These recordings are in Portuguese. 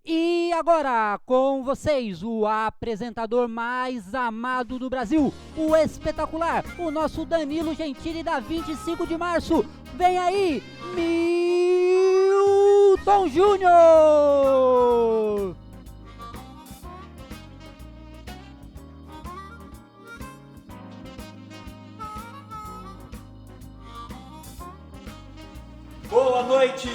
E agora, com vocês, o apresentador mais amado do Brasil, o espetacular, o nosso Danilo Gentili da 25 de março. Vem aí, Milton Júnior! Boa noite!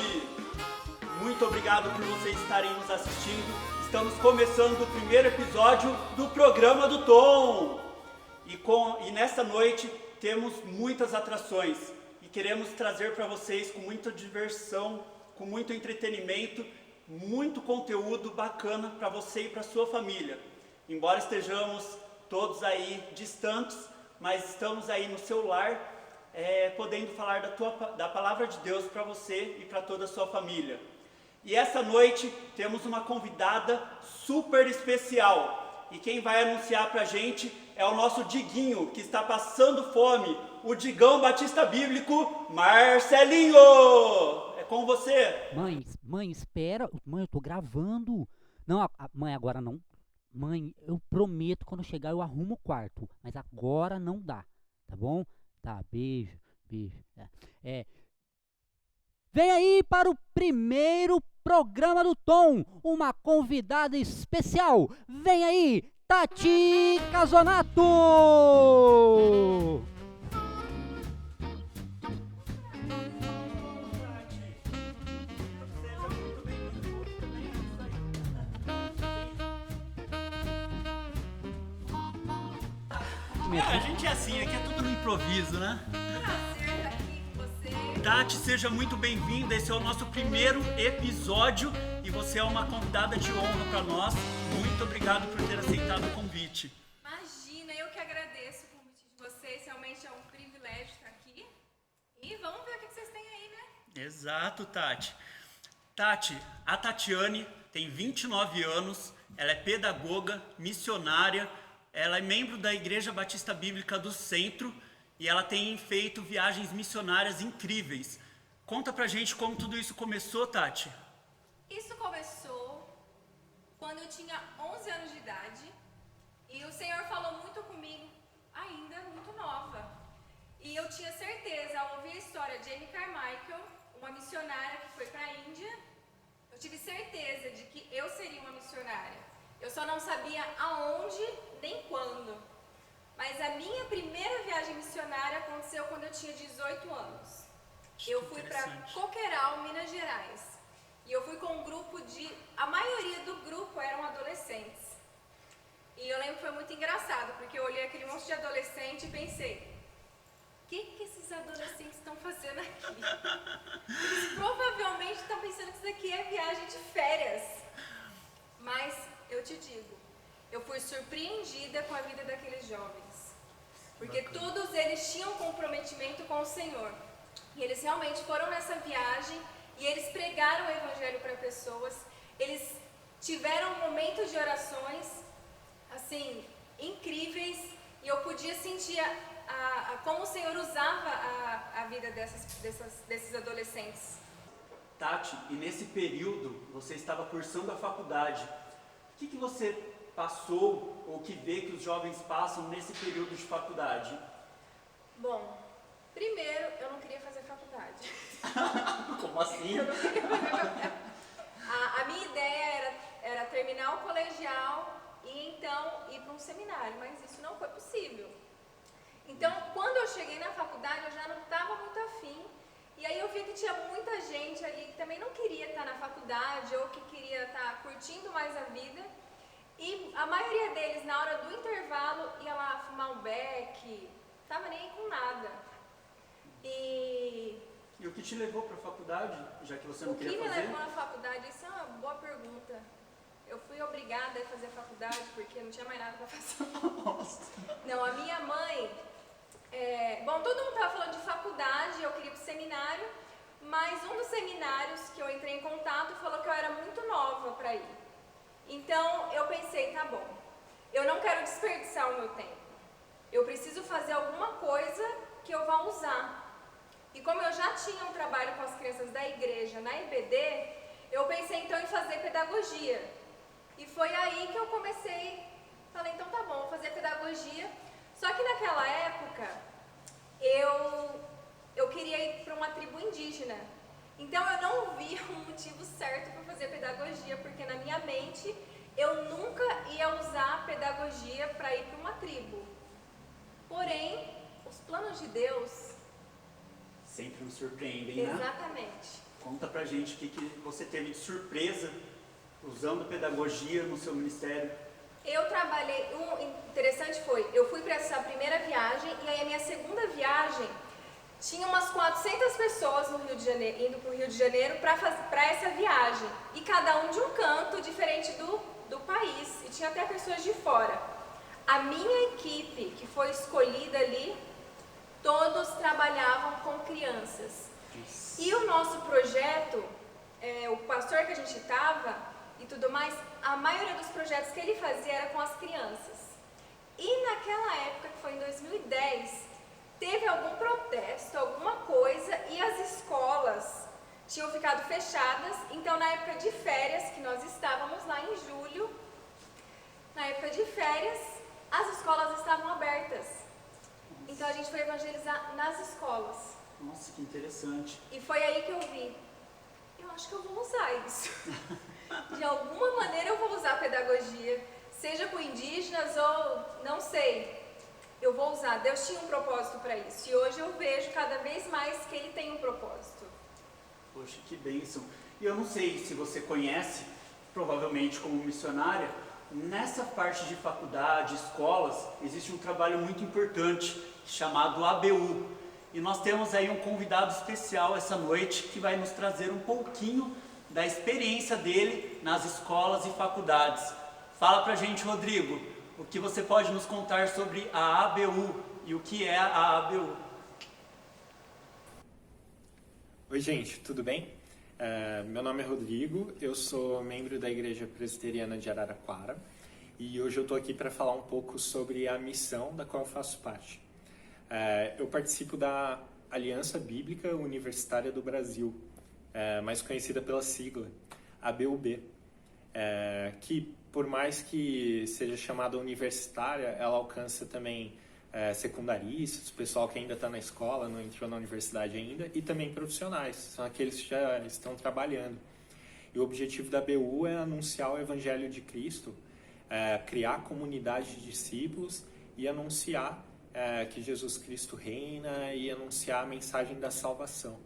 Muito obrigado por vocês estarem nos assistindo. Estamos começando o primeiro episódio do programa do Tom. E nesta noite temos muitas atrações e queremos trazer para vocês com muita diversão, com muito entretenimento, muito conteúdo bacana para você e para sua família. Embora estejamos todos aí distantes, mas estamos aí no seu lar, podendo falar da palavra de Deus para você e para toda a sua família. E essa noite temos uma convidada super especial. E quem vai anunciar pra gente é o nosso Diguinho, que está passando fome. O Digão Batista Bíblico, Marcelinho! É com você. Mãe, espera. Mãe, eu tô gravando. Não, mãe, agora não. Mãe, eu prometo, quando chegar eu arrumo o quarto. Mas agora não dá, tá bom? Tá, beijo. Vem aí para o primeiro programa do Tom, uma convidada especial. Vem aí, Tati Casonato! A gente é assim, aqui é tudo no improviso, né? Prazer estar aqui com você. Tati, seja muito bem-vinda. Esse é o nosso primeiro episódio e você é uma convidada de honra para nós. Muito obrigado por ter aceitado o convite. Imagina, eu que agradeço o convite de vocês. Realmente é um privilégio estar aqui. E vamos ver o que vocês têm aí, né? Exato, Tati. Tati, a Tatiane tem 29 anos, ela é pedagoga, missionária, ela é membro da Igreja Batista Bíblica do Centro e ela tem feito viagens missionárias incríveis. Conta pra gente como tudo isso começou, Tati. Isso começou quando eu tinha 11 anos de idade e o Senhor falou muito comigo, ainda muito nova. E eu tinha certeza, ao ouvir a história de Amy Carmichael, uma missionária que foi para a Índia, eu tive certeza de que eu seria uma missionária. Eu só não sabia aonde nem quando. Mas a minha primeira viagem missionária aconteceu quando eu tinha 18 anos. Eu fui para Coqueiral, Minas Gerais. E eu fui com um grupo a maioria do grupo eram adolescentes. E eu lembro que foi muito engraçado, porque eu olhei aquele monte de adolescente e pensei, o que esses adolescentes estão fazendo aqui? Eles provavelmente estão pensando que isso aqui é viagem de férias. Mas eu te digo, eu fui surpreendida com a vida daqueles jovens. Porque todos eles tinham comprometimento com o Senhor. E eles realmente foram nessa viagem e eles pregaram o Evangelho para pessoas. Eles tiveram momentos de orações, assim, incríveis. E eu podia sentir como o Senhor usava a vida desses adolescentes. Tati, e nesse período você estava cursando a faculdade. O que você passou ou que vê que os jovens passam nesse período de faculdade? Bom, primeiro eu não queria fazer faculdade. Como assim? Eu não queria fazer faculdade. A minha ideia era terminar o colegial e então ir para um seminário, mas isso não foi possível. Então, quando eu cheguei na faculdade, eu já não estava muito afim. E aí eu vi que tinha muita gente ali que também não queria estar na faculdade ou que queria estar curtindo mais a vida. E a maioria deles, na hora do intervalo, ia lá fumar um beck, tava nem aí com nada. E o que te levou para a faculdade, já que você não queria fazer? O que me levou na faculdade? Isso é uma boa pergunta. Eu fui obrigada a fazer faculdade porque não tinha mais nada para fazer. Nossa. Não, a minha mãe... Bom, todo mundo estava falando de faculdade, eu queria ir para o seminário, mas um dos seminários que eu entrei em contato falou que eu era muito nova para ir. Então eu pensei, tá bom, eu não quero desperdiçar o meu tempo. Eu preciso fazer alguma coisa que eu vá usar. E como eu já tinha um trabalho com as crianças da igreja na IBD, eu pensei então em fazer pedagogia. E foi aí que eu comecei, falei, então tá bom, vou fazer pedagogia. Só que naquela época, eu queria ir para uma tribo indígena. Então eu não via um motivo certo para fazer pedagogia, porque na minha mente eu nunca ia usar a pedagogia para ir para uma tribo. Porém, os planos de Deus sempre nos surpreendem, né? Exatamente. Conta pra gente o que você teve de surpresa usando pedagogia no seu ministério. Eu trabalhei, interessante foi, eu fui para essa primeira viagem e aí a minha segunda viagem tinha umas 400 pessoas no Rio de Janeiro, indo para o Rio de Janeiro para essa viagem. E cada um de um canto diferente do país. E tinha até pessoas de fora. A minha equipe, que foi escolhida ali, todos trabalhavam com crianças. E o nosso projeto, o pastor que a gente estava e tudo mais, a maioria dos projetos que ele fazia era com as crianças. E naquela época, que foi em 2010, teve algum protesto, alguma coisa, e as escolas tinham ficado fechadas. Então, na época de férias, que nós estávamos lá em julho, na época de férias, as escolas estavam abertas. Então, a gente foi evangelizar nas escolas. Nossa, que interessante. E foi aí que eu vi, eu acho que eu vou usar isso. De alguma maneira eu vou usar a pedagogia, seja com indígenas ou não sei. Eu vou usar. Deus tinha um propósito para isso. E hoje eu vejo cada vez mais que Ele tem um propósito. Poxa, que bênção. E eu não sei se você conhece, provavelmente como missionária, nessa parte de faculdade, escolas, existe um trabalho muito importante chamado ABU. E nós temos aí um convidado especial essa noite que vai nos trazer um pouquinho da experiência dele nas escolas e faculdades. Fala pra gente, Rodrigo. O que você pode nos contar sobre a ABU e o que é a ABU? Oi, gente, tudo bem? Meu nome é Rodrigo, eu sou membro da Igreja Presbiteriana de Araraquara e hoje eu estou aqui para falar um pouco sobre a missão da qual eu faço parte. Eu participo da Aliança Bíblica Universitária do Brasil, mais conhecida pela sigla ABUB, que por mais que seja chamada universitária, ela alcança também secundaristas, pessoal que ainda está na escola, não entrou na universidade ainda, e também profissionais, são aqueles que já estão trabalhando. E o objetivo da ABU é anunciar o Evangelho de Cristo, criar comunidade de discípulos e anunciar que Jesus Cristo reina e anunciar a mensagem da salvação.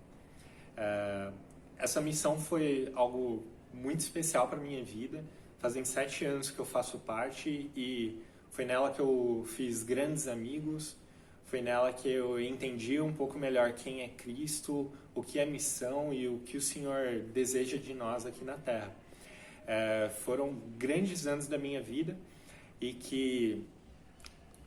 Essa missão foi algo muito especial para a minha vida. Fazem 7 anos que eu faço parte e foi nela que eu fiz grandes amigos, foi nela que eu entendi um pouco melhor quem é Cristo, o que é missão e o que o Senhor deseja de nós aqui na Terra. Foram grandes anos da minha vida e que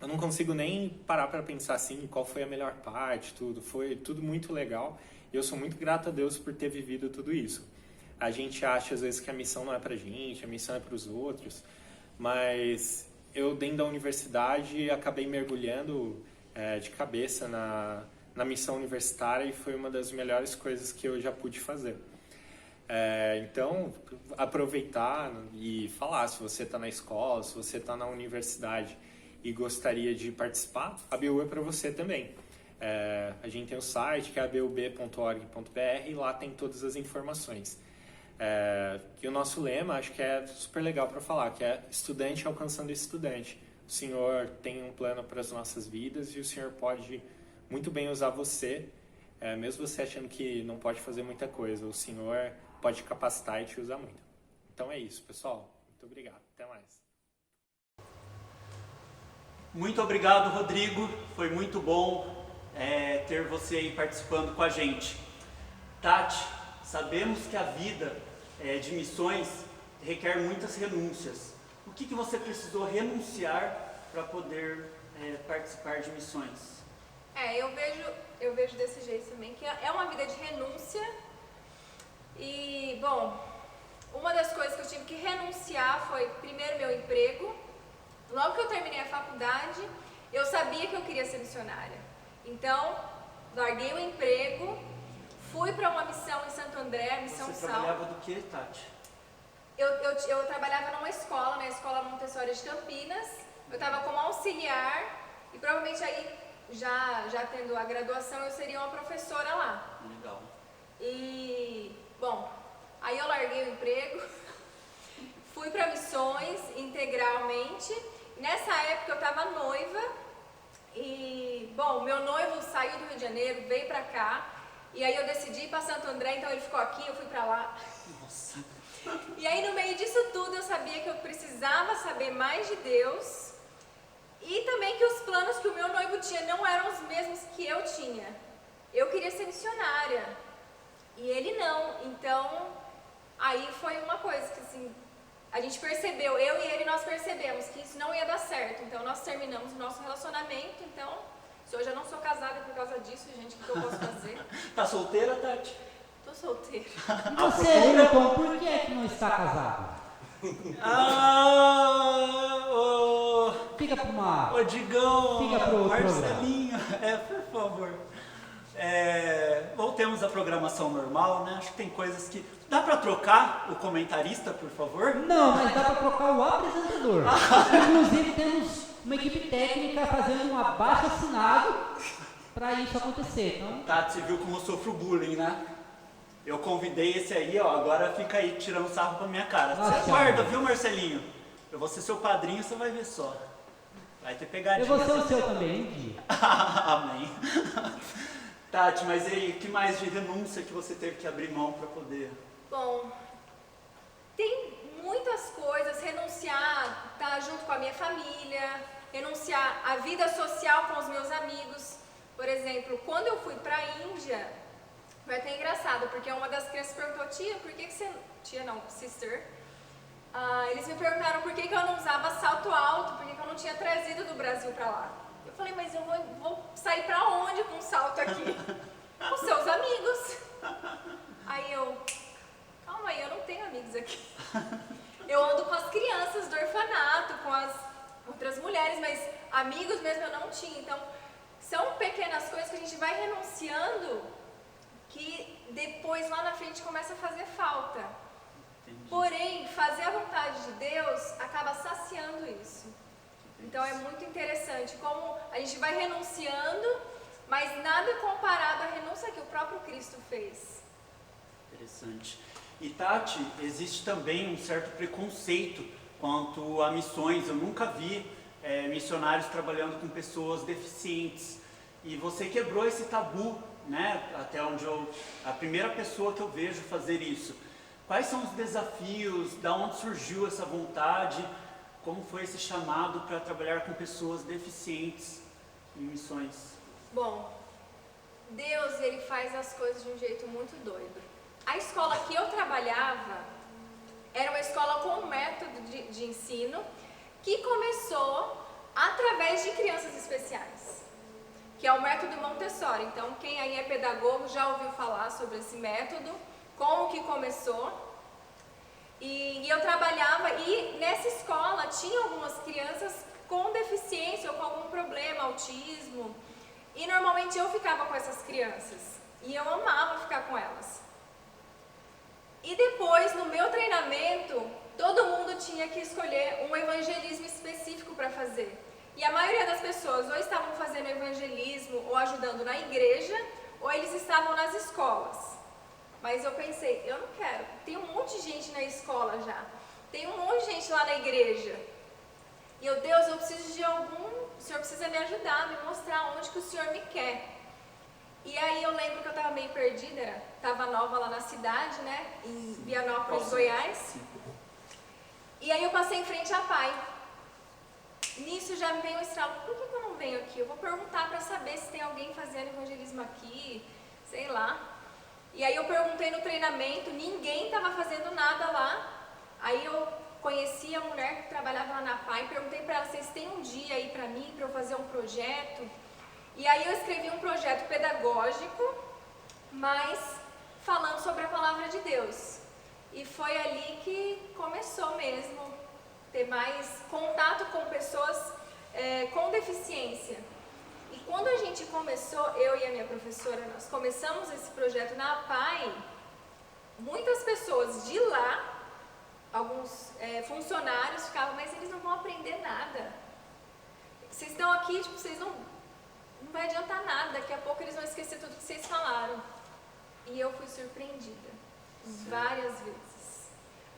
eu não consigo nem parar para pensar assim qual foi a melhor parte, tudo. Foi tudo muito legal e eu sou muito grato a Deus por ter vivido tudo isso. A gente acha às vezes que a missão não é pra gente, a missão é para os outros, mas eu dentro da universidade acabei mergulhando de cabeça na missão universitária e foi uma das melhores coisas que eu já pude fazer. Então, aproveitar e falar, se você está na escola, se você está na universidade e gostaria de participar, a ABU é para você também. A gente tem o site que é abub.org.br e lá tem todas as informações. E o nosso lema, acho que é super legal para falar, que é estudante alcançando estudante. O Senhor tem um plano para as nossas vidas e o Senhor pode muito bem usar você, mesmo você achando que não pode fazer muita coisa. O Senhor pode capacitar e te usar muito. Então é isso, pessoal. Muito obrigado. Até mais. Muito obrigado, Rodrigo. Foi muito bom ter você aí participando com a gente. Tati, sabemos que a vida de missões requer muitas renúncias. O que você precisou renunciar para poder participar de missões? Eu vejo desse jeito também, que é uma vida de renúncia. E, bom, uma das coisas que eu tive que renunciar foi, primeiro, meu emprego. Logo que eu terminei a faculdade, eu sabia que eu queria ser missionária. Então, larguei o emprego, Fui para uma missão em Santo André, Missão Você Sal. trabalhava do que, Tati? Eu trabalhava numa escola, na Escola Montessori de Campinas. Eu estava como auxiliar e provavelmente aí, já tendo a graduação, eu seria uma professora lá. Legal. E, bom, aí eu larguei o emprego, fui para missões integralmente. Nessa época eu estava noiva e, bom, meu noivo saiu do Rio de Janeiro, veio para cá. E aí eu decidi ir para Santo André, então ele ficou aqui, eu fui para lá. Nossa. E aí no meio disso tudo eu sabia que eu precisava saber mais de Deus e também que os planos que o meu noivo tinha não eram os mesmos que eu tinha. Eu queria ser missionária e ele não. Então aí foi uma coisa que assim, a gente percebeu, eu e ele nós percebemos que isso não ia dar certo. Então nós terminamos o nosso relacionamento. Então, se hoje eu não sou casada por causa disso, gente, o que eu posso fazer? Tá solteira, Tati? Tô solteira. E você, Milton, por que é que não está casado? Fica para uma... Ô Digão, Fica pro outro Marcelinho, por favor. Voltemos à programação normal, né? Acho que tem coisas que... Dá pra trocar o comentarista, por favor? Não, mas dá para trocar o apresentador. Inclusive temos uma equipe técnica fazendo um abaixo-assinado para isso acontecer. Então, Tati, você viu como eu sofro bullying, né? Eu convidei esse aí, ó, agora fica aí tirando sarro pra minha cara. Nossa, Você aguarda, viu, Marcelinho? Eu vou ser seu padrinho, você vai ver só. Vai ter pegadinha. eu vou ser o seu também, um dia. Amém. Tati, mas e aí, o que mais de renúncia que você teve que abrir mão para poder? Bom, tem muitas coisas, renunciar, estar junto com a minha família, renunciar à vida social com os meus amigos. Por exemplo, quando eu fui para a Índia, foi até engraçado, porque uma das crianças perguntou, tia, por que você... Tia não, sister. Eles me perguntaram por que eu não usava salto alto, por que eu não tinha trazido do Brasil para lá. Eu falei, mas eu vou sair para onde com salto aqui? Com seus amigos. Aí eu... Calma aí, eu não tenho amigos aqui. Eu ando com as crianças do orfanato, com as outras mulheres, mas amigos mesmo eu não tinha. Então, são pequenas coisas que a gente vai renunciando que depois lá na frente começa a fazer falta. Entendi. Porém, fazer a vontade de Deus acaba saciando isso. Então é muito interessante como a gente vai renunciando, mas nada comparado à renúncia que o próprio Cristo fez. Interessante. E Tati, existe também um certo preconceito quanto a missões. Eu nunca vi missionários trabalhando com pessoas deficientes. E você quebrou esse tabu, né? Até onde a primeira pessoa que eu vejo fazer isso. Quais são os desafios? Da onde surgiu essa vontade? Como foi esse chamado para trabalhar com pessoas deficientes em missões? Bom, Deus ele faz as coisas de um jeito muito doido. A escola que eu trabalhava era uma escola com um método de ensino que começou através de crianças especiais, que é o método Montessori. Então, quem aí é pedagogo já ouviu falar sobre esse método, como que começou. E eu trabalhava e nessa escola tinha algumas crianças com deficiência ou com algum problema, autismo. E normalmente eu ficava com essas crianças e eu amava ficar com elas. E depois, no meu treinamento, todo mundo tinha que escolher um evangelismo específico para fazer. E a maioria das pessoas ou estavam fazendo evangelismo ou ajudando na igreja, ou eles estavam nas escolas. Mas eu pensei, eu não quero. Tem um monte de gente na escola já. Tem um monte de gente lá na igreja. E eu, Deus, eu preciso de algum... O Senhor precisa me ajudar, me mostrar onde que o Senhor me quer. E aí eu lembro que eu estava meio perdida, estava nova lá na cidade, né? Em Vianópolis, Goiás. E aí eu passei em frente à PAI. Nisso já me veio um estralo, por que eu não venho aqui? Eu vou perguntar para saber se tem alguém fazendo evangelismo aqui, sei lá. E aí eu perguntei no treinamento, ninguém estava fazendo nada lá. Aí eu conheci a mulher que trabalhava lá na PAI, perguntei para ela, vocês têm um dia aí para mim, para eu fazer um projeto? E aí eu escrevi um projeto pedagógico, mas falando sobre a palavra de Deus. E foi ali que começou mesmo, ter mais contato com pessoas com deficiência. E quando a gente começou, eu e a minha professora, nós começamos esse projeto na APAE, muitas pessoas de lá, alguns funcionários ficavam, mas eles não vão aprender nada. Vocês estão aqui, tipo, vocês não vai adiantar nada, daqui a pouco eles vão esquecer tudo que vocês falaram. E eu fui surpreendida, várias vezes.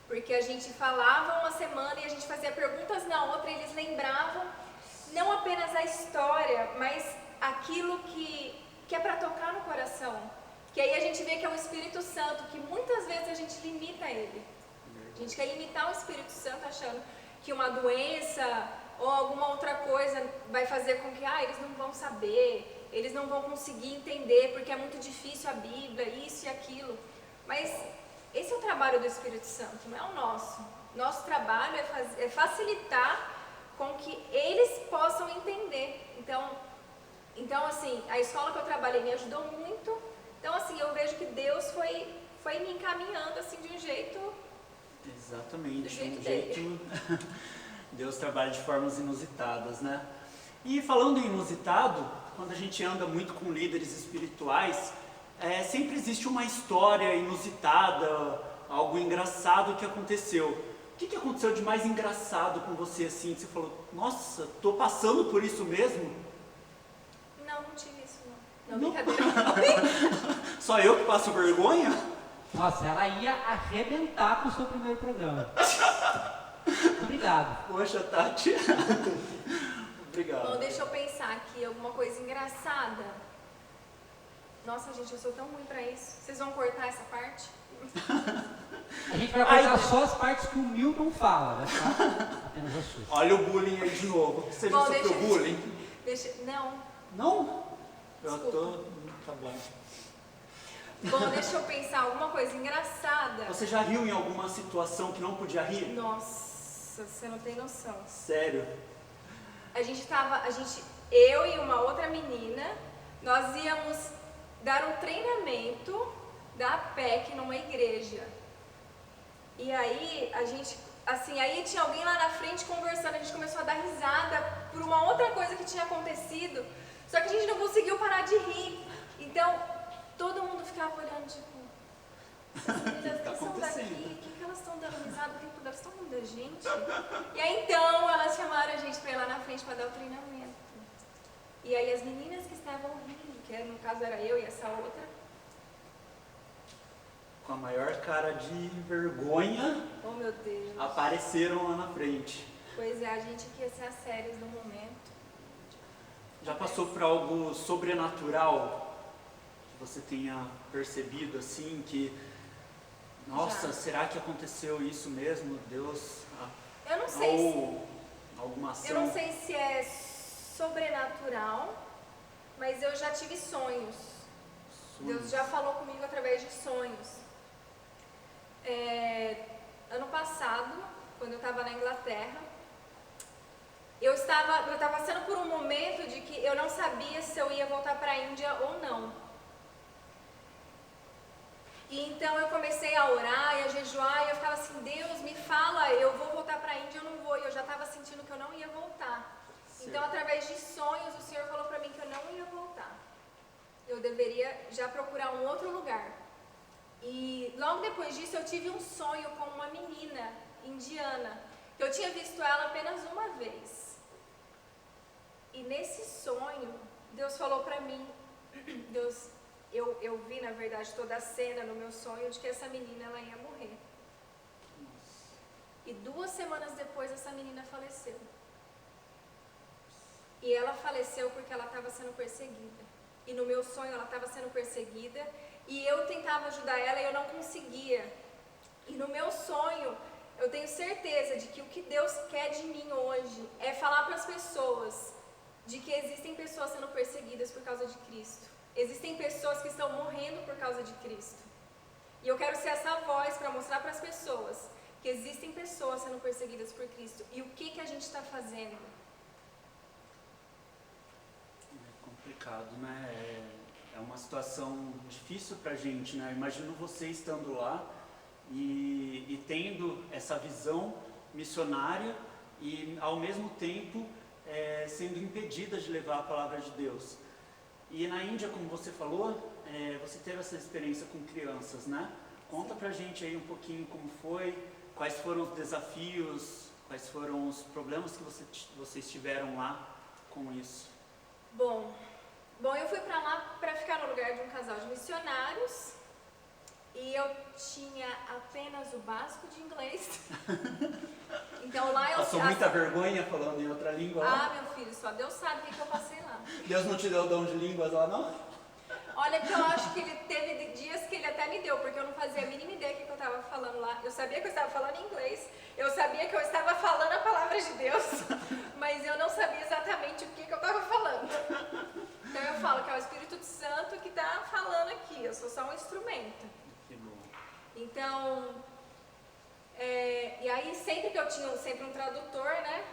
Porque a gente falava uma semana e a gente fazia perguntas na outra e eles lembravam não apenas a história, mas aquilo que é para tocar no coração. Que aí a gente vê que é o Espírito Santo, que muitas vezes a gente limita ele. A gente quer limitar o Espírito Santo achando que uma doença ou alguma outra coisa vai fazer com que eles não vão saber, eles não vão conseguir entender porque é muito difícil a Bíblia, isso e aquilo. Mas esse é o trabalho do Espírito Santo, não é o nosso. Nosso trabalho é facilitar com que eles possam entender. Então assim, a escola que eu trabalhei me ajudou muito. Então assim, eu vejo que Deus foi me encaminhando assim de um jeito... Exatamente, do jeito Deus trabalha de formas inusitadas, né? E falando em inusitado, quando a gente anda muito com líderes espirituais, sempre existe uma história inusitada, algo engraçado que aconteceu. O que aconteceu de mais engraçado com você, assim, que você falou, nossa, tô passando por isso mesmo? Não tive isso não. Não, brincadeira. Só eu que passo vergonha? Nossa, ela ia arrebentar com o seu primeiro programa. Obrigado. Poxa, Tati. Obrigado. Bom, deixa eu pensar aqui, alguma coisa engraçada. Nossa, gente, eu sou tão ruim pra isso. Vocês vão cortar essa parte? A gente vai cortar só as partes que o Milton fala, vai ficar apenas as suas. Olha o bullying aí de novo. Você já sofreu bullying? Não. Não? Desculpa. Eu tô... Tá bom. Bom, deixa eu pensar, alguma coisa engraçada. Você já riu em alguma situação que não podia rir? Nossa, você não tem noção. Sério? Eu e uma outra menina, nós íamos dar um treinamento da PEC numa igreja. E aí, aí tinha alguém lá na frente conversando, a gente começou a dar risada por uma outra coisa que tinha acontecido, só que a gente não conseguiu parar de rir. Então, todo mundo ficava olhando, tipo, essas meninas que são daqui, o que elas estão dando risada, o tempo delas estão rindo da gente? E aí então elas chamaram a gente para ir lá na frente para dar o treinamento. E aí as meninas que estavam rindo, que no caso era eu e essa outra, com a maior cara de vergonha, oh meu Deus, apareceram lá na frente. Pois é, a gente quer ser as sérias no momento. Já passou por algo sobrenatural que você tenha percebido assim, que nossa, Já. será que aconteceu isso mesmo? Deus... Eu não sei ou alguma ação... Eu não sei se é sobrenatural, mas eu já tive sonhos. Deus já falou comigo através de sonhos. Ano passado, quando eu estava na Inglaterra, eu estava passando por um momento de que eu não sabia se eu ia voltar para a Índia ou não. E então eu comecei a orar e a jejuar e eu ficava assim, Deus, me fala, eu vou voltar para a Índia ou não vou? E eu já estava sentindo que eu não ia voltar. Certo. Então, através de sonhos, o Senhor falou para mim que eu não ia voltar. Eu deveria já procurar um outro lugar. E logo depois disso eu tive um sonho com uma menina indiana. Eu tinha visto ela apenas uma vez. E nesse sonho, Deus falou para mim, eu vi na verdade toda a cena no meu sonho de que essa menina ela ia morrer. E 2 semanas depois essa menina faleceu. E ela faleceu porque ela estava sendo perseguida. E no meu sonho ela estava sendo perseguida e eu tentava ajudar ela e eu não conseguia. E no meu sonho eu tenho certeza de que o que Deus quer de mim hoje é falar para as pessoas de que existem pessoas sendo perseguidas por causa de Cristo. Existem pessoas que estão morrendo por causa de Cristo. E eu quero ser essa voz para mostrar para as pessoas que existem pessoas sendo perseguidas por Cristo. E o que a gente está fazendo? É complicado, né? É uma situação difícil pra gente, né? Eu imagino você estando lá e tendo essa visão missionária e ao mesmo tempo sendo impedidas de levar a palavra de Deus. E na Índia, como você falou, você teve essa experiência com crianças, né? Conta pra gente aí um pouquinho como foi, quais foram os desafios, quais foram os problemas que vocês tiveram lá com isso. Bom, eu fui pra lá pra ficar no lugar de um casal de missionários e eu tinha apenas o básico de inglês. Então lá eu... Passou muita vergonha falando em outra língua lá? Ah, meu filho, só Deus sabe o que eu passei lá. Deus não te deu dom de línguas lá, não? Olha que eu acho que ele teve dias que ele até me deu, porque eu não fazia a mínima ideia do que eu estava falando lá. Eu sabia que eu estava falando inglês, eu sabia que eu estava falando a palavra de Deus, mas eu não sabia exatamente o que eu estava falando. Então eu falo que é o Espírito Santo que está falando aqui, eu sou só um instrumento. Que bom. Então, e aí sempre que eu tinha sempre um tradutor, né?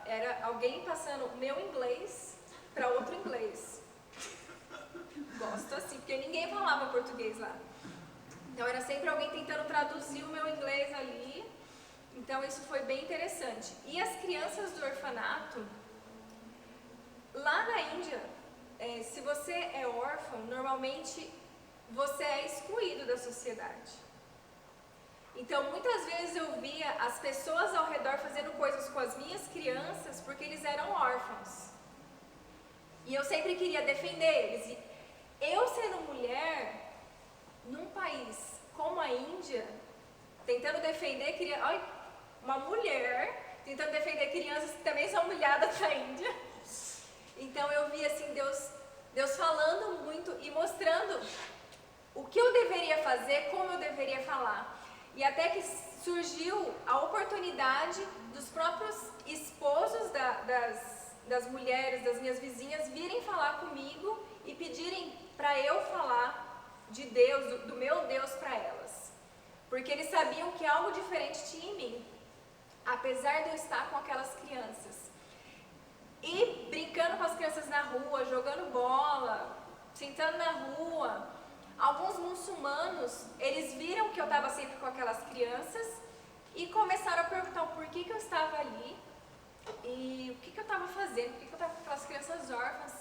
Era alguém passando o meu inglês para outro inglês. Gosto assim, porque ninguém falava português lá. Então era sempre alguém tentando traduzir o meu inglês ali. Então isso foi bem interessante. E as crianças do orfanato, lá na Índia, se você é órfão, normalmente você é excluído da sociedade. Então muitas vezes eu via as pessoas ao redor fazendo coisas com as minhas crianças porque eles eram órfãos. E eu sempre queria defender eles. E eu sendo mulher, num país como a Índia, tentando defender uma mulher tentando defender crianças que também são humilhadas na Índia. Então eu vi assim Deus falando muito e mostrando o que eu deveria fazer, como eu deveria falar. E até que surgiu a oportunidade dos próprios esposos das mulheres, das minhas vizinhas, virem falar comigo e pedirem para eu falar de Deus, do meu Deus para elas. Porque eles sabiam que algo diferente tinha em mim, apesar de eu estar com aquelas crianças. E brincando com as crianças na rua, jogando bola, sentando na rua. Alguns muçulmanos, eles viram que eu estava sempre com aquelas crianças e começaram a perguntar o porquê que eu estava ali e o que eu estava fazendo, por que eu estava com aquelas crianças órfãs.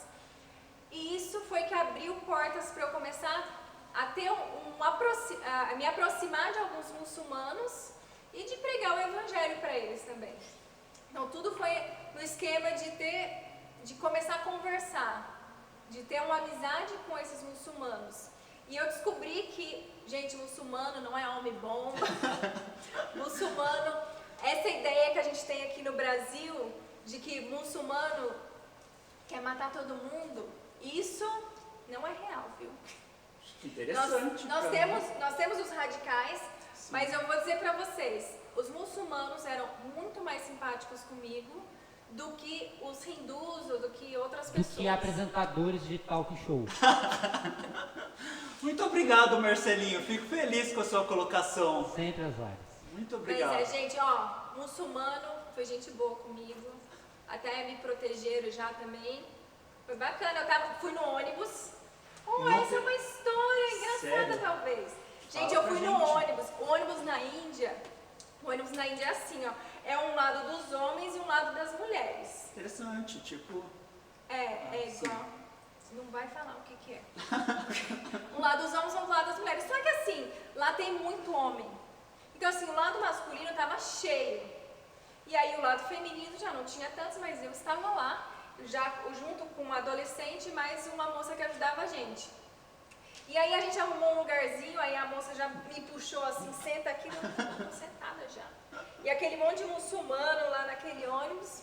E isso foi que abriu portas para eu começar a ter a me aproximar de alguns muçulmanos e de pregar o evangelho para eles também. Então tudo foi no esquema de começar a conversar, de ter uma amizade com esses muçulmanos. E eu descobri que, gente, muçulmano não é homem-bomba. Muçulmano, essa ideia que a gente tem aqui no Brasil, de que muçulmano quer matar todo mundo, isso não é real, viu? Interessante. Nós temos os radicais, sim, mas eu vou dizer para vocês, os muçulmanos eram muito mais simpáticos comigo do que os hindus ou do que outras pessoas. Do que apresentadores de talk show. Muito obrigado, Marcelinho. Fico feliz com a sua colocação. Sempre as horas. Muito obrigado. Pois é, gente, muçulmano foi gente boa comigo. Até me protegeram já também. Foi bacana. Fui no ônibus. Essa é uma história engraçada, sério? Talvez. Gente, eu fui no ônibus. O ônibus na Índia é assim, é um lado dos homens e um lado das mulheres. Interessante, tipo... igual... Não vai falar o que é. Um lado dos homens e um lado das mulheres. Só que assim, lá tem muito homem. Então assim, o lado masculino estava cheio. E aí o lado feminino já não tinha tantos, mas eu estava lá, já junto com uma adolescente e mais uma moça que ajudava a gente. E aí a gente arrumou um lugarzinho, aí a moça já me puxou assim, senta aqui, eu tô sentada já. E aquele monte de muçulmano lá naquele ônibus.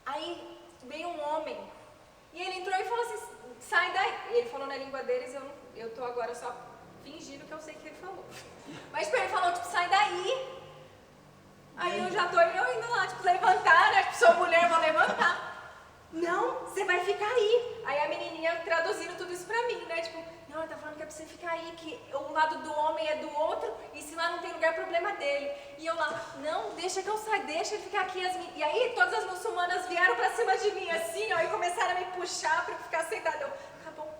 Aí veio um homem. E ele entrou e falou assim, sai daí. Ele falou na língua deles, eu tô agora só fingindo que eu sei o que ele falou. Mas ele falou, sai daí. Aí eu já tô indo lá, levantar, né? Sou mulher, vou levantar. Não, você vai ficar aí. Aí a menininha traduzindo tudo isso pra mim, né? Não, ele tá falando que é pra você ficar aí, que o lado do homem é do outro, e se lá não tem lugar, problema dele. E eu lá, não, deixa que eu saia, deixa ele ficar aqui. E aí todas as muçulmanas vieram pra cima de mim, assim, e começaram a me puxar pra eu ficar sentada. Eu, tá bom,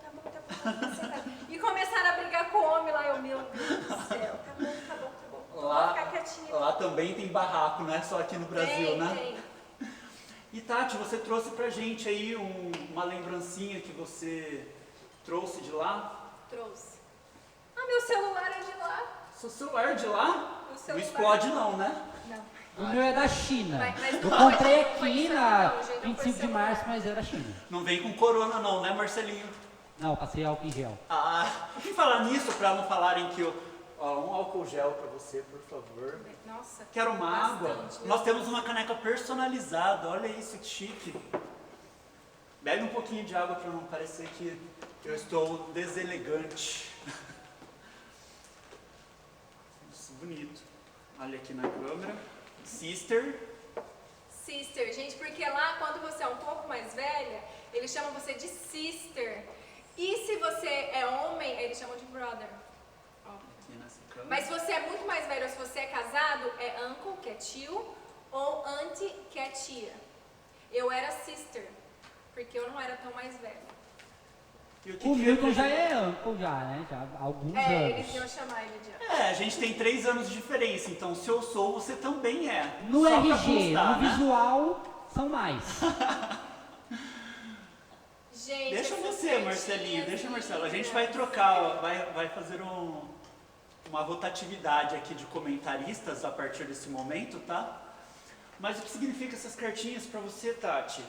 sentada. E começaram a brigar com o homem lá, meu Deus do céu, tá bom. Lá, ficar quietinha. Lá também tem barraco, não é só aqui no Brasil, né? E Tati, você trouxe pra gente aí uma lembrancinha que você trouxe de lá? Trouxe. Ah, meu celular é de lá. Seu celular de lá? O Não celular. explode não, né? Não. O meu é da China. Mas Eu não comprei foi aqui celular, na não, gente, não foi 25 de celular. março, mas é da China. Não vem com corona não, né, Marcelinho? Não, passei álcool em gel. Ah, e falar nisso, pra não falarem que um álcool gel pra você, por favor. Nossa. Quero uma água. Bastante, Nós temos uma caneca personalizada, olha isso que chique. Bebe um pouquinho de água para não parecer que eu estou deselegante. Isso, bonito. Olha aqui na câmera. Sister. Sister, gente, porque lá quando você é um pouco mais velha, eles chamam você de sister. E se você é homem, eles chamam de brother. Ó. Aqui nessa câmera. Mas se você é muito mais velho ou se você é casado, é uncle, que é tio, ou auntie, que é tia. Eu era sister, porque eu não era tão mais velha. E o que O que Milton já representa? é uncle já, né? Já há alguns Eles anos. iam chamar ele de uncle. É, a gente tem 3 anos de diferença, então se eu sou, você também é. No Só pra RG, constar, no né? visual, são mais. Gente, Deixa essas você, cartinhas Marcelinho, deixa, Marcelo. A gente lindas. vai trocar, ó, vai fazer uma rotatividade aqui de comentaristas a partir desse momento, tá? Mas o que significa essas cartinhas pra você, Tati?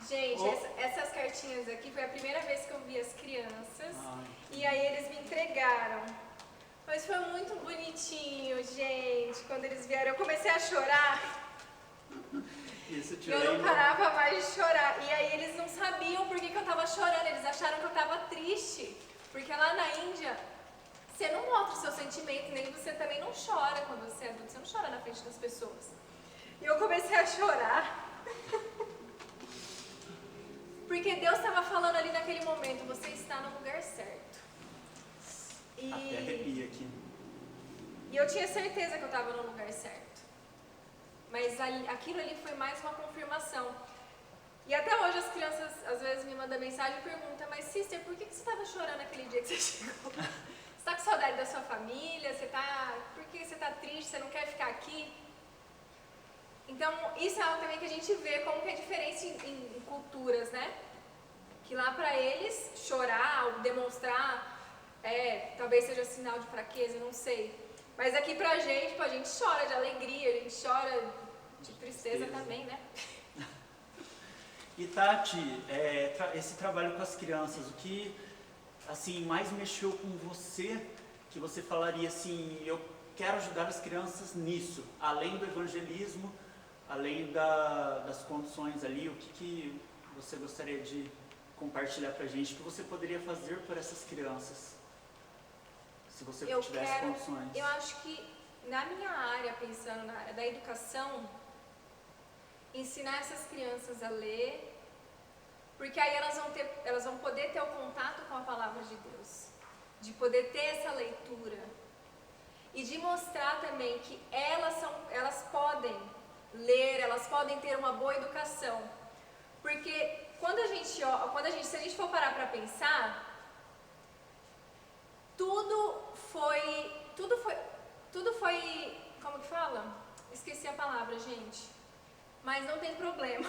Gente, Oh. essas cartinhas aqui foi a primeira vez que eu vi as crianças. Ai. E aí eles me entregaram. Mas foi muito bonitinho, gente. Quando eles vieram, eu comecei a chorar. Isso te Eu não lembra? parava mais de chorar. E aí eles não sabiam por que eu tava chorando. Eles acharam que eu tava triste. Porque lá na Índia, você não mostra o seu sentimento, nem você também não chora quando você é adulto. Você não chora na frente das pessoas. E eu comecei a chorar. Porque Deus estava falando ali naquele momento, você está no lugar certo. Até arrepia aqui. E eu tinha certeza que eu estava no lugar certo. Mas aquilo ali foi mais uma confirmação. E até hoje as crianças às vezes me mandam mensagem e perguntam, mas sister, por que você estava chorando aquele dia que você chegou? Você está com saudade da sua família? Por que você está triste? Você não quer ficar aqui? Então, isso é algo também que a gente vê como que é diferente em culturas, né? Que lá para eles, chorar, ou demonstrar, talvez seja sinal de fraqueza, não sei. Mas aqui pra gente, a gente chora de alegria, a gente chora de tristeza também, né? E Tati, esse trabalho com as crianças, o que assim mais mexeu com você, que você falaria assim, eu quero ajudar as crianças nisso, além do evangelismo, além das condições ali, o que você gostaria de compartilhar pra gente, o que você poderia fazer por essas crianças, se você tivesse condições? Eu acho que na minha área, pensando na área da educação, ensinar essas crianças a ler, porque aí elas vão poder ter o contato com a palavra de Deus, de poder ter essa leitura e de mostrar também que elas podem ler, elas podem ter uma boa educação, porque se a gente for parar para pensar, tudo foi, como que fala? Esqueci a palavra, gente. Mas não tem problema.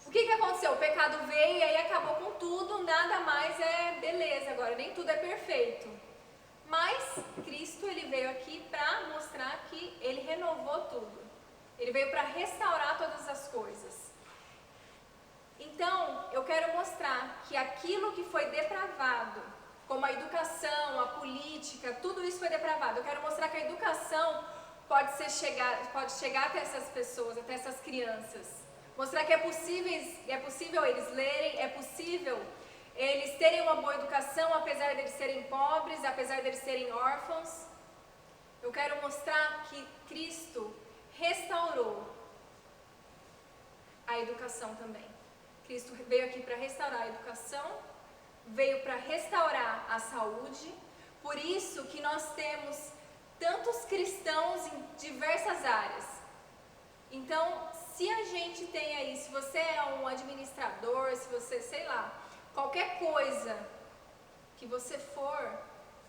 O que aconteceu? O pecado veio e aí acabou com tudo, nada mais é beleza agora, nem tudo é perfeito. Mas Cristo, ele veio aqui para mostrar que ele renovou tudo. Ele veio para restaurar todas as coisas. Então, eu quero mostrar que aquilo que foi depravado, como a educação, a política, tudo isso foi depravado. Eu quero mostrar que a educação pode chegar até essas pessoas, até essas crianças. Mostrar que é possível eles lerem, é possível eles terem uma boa educação, apesar deles serem pobres, apesar deles serem órfãos. Eu quero mostrar que Cristo restaurou a educação também. Cristo veio aqui para restaurar a educação, veio para restaurar a saúde. Por isso que nós temos tantos cristãos em diversas áreas. Então, se a gente tem aí, se você é um administrador, se você, sei lá, qualquer coisa que você for,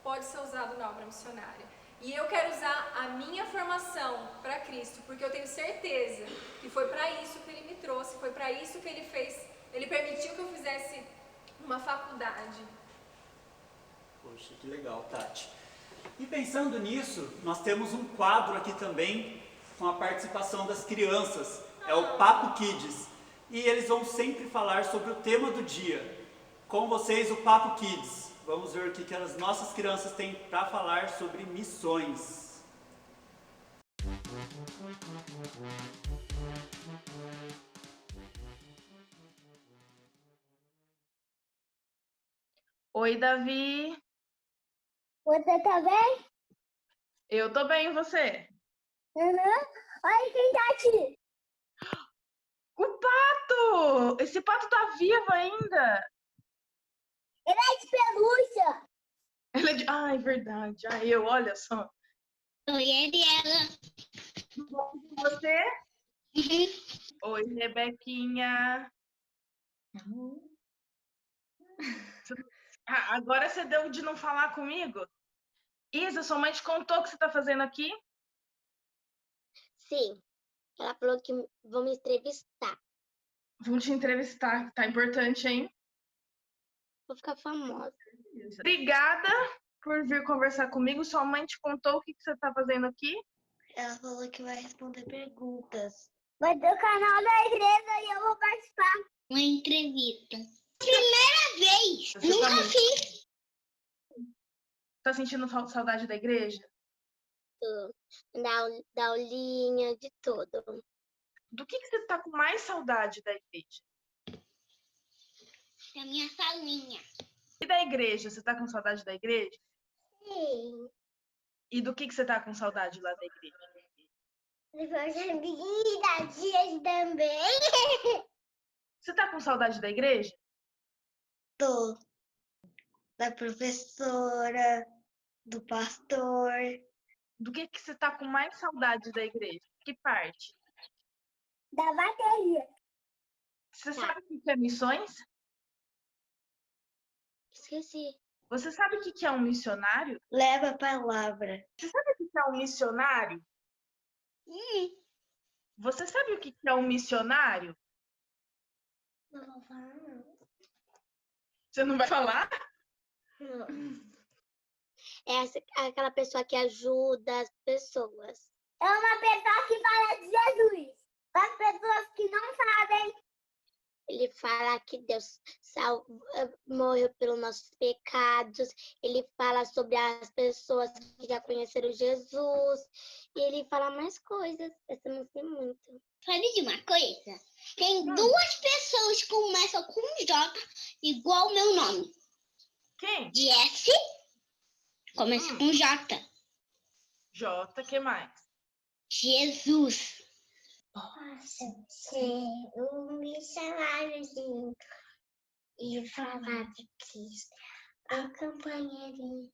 pode ser usado na obra missionária. E eu quero usar a minha formação para Cristo, porque eu tenho certeza que foi para isso que Ele me trouxe, foi para isso que Ele fez, Ele permitiu que eu fizesse uma faculdade. Poxa, que legal, Tati. E pensando nisso, nós temos um quadro aqui também com a participação das crianças, é o Papo Kids. E eles vão sempre falar sobre o tema do dia. Com vocês, o Papo Kids. Vamos ver o que as nossas crianças têm para falar sobre missões. Oi, Davi. Você tá bem? Eu tô bem, e você? Uhum. Olha quem tá aqui. O pato! Esse pato tá vivo ainda. Ele é de pelúcia. Ele é de... Ah, é verdade. Olha só. Oi, Ariela. Você? Oi, Rebequinha. Agora você deu de não falar comigo? Isa, sua mãe te contou o que você tá fazendo aqui? Sim. Ela falou que vão me entrevistar. Vou te entrevistar. Tá importante, hein? Vou ficar famosa. Obrigada por vir conversar comigo. Sua mãe te contou o que você tá fazendo aqui? Ela falou que vai responder perguntas. Vai ter o canal da igreja e eu vou participar. Uma entrevista. Primeira vez. Você Nunca tá fiz. Tá sentindo saudade da igreja? Da aulinha, de tudo. Do que você tá com mais saudade da igreja? Da minha salinha. E da igreja? Você tá com saudade da igreja? Sim. E do que você tá com saudade lá da igreja? Depois da dias também. Você tá com saudade da igreja? Tô. Da professora, do pastor. Do que você tá com mais saudade da igreja? Que parte? Da bateria. Você sabe o que é missões? Esqueci. Você sabe o que é um missionário? Leva a palavra. Você sabe o que é um missionário? Você sabe o que é um missionário? Não vou falar, não. Você não vai falar? Não. É aquela pessoa que ajuda as pessoas. É uma pessoa que fala de Jesus. As pessoas que não sabem. Ele fala que Deus morreu pelos nossos pecados. Ele fala sobre as pessoas que já conheceram Jesus. E ele fala mais coisas. Essa eu não sei muito. Sabe de uma coisa? Tem duas pessoas que começam com J, igual o meu nome. Quem? De S, começa com J. J, que mais? Jesus. Posso ser um missionáriozinho e falar de Cristo. Um companheirinho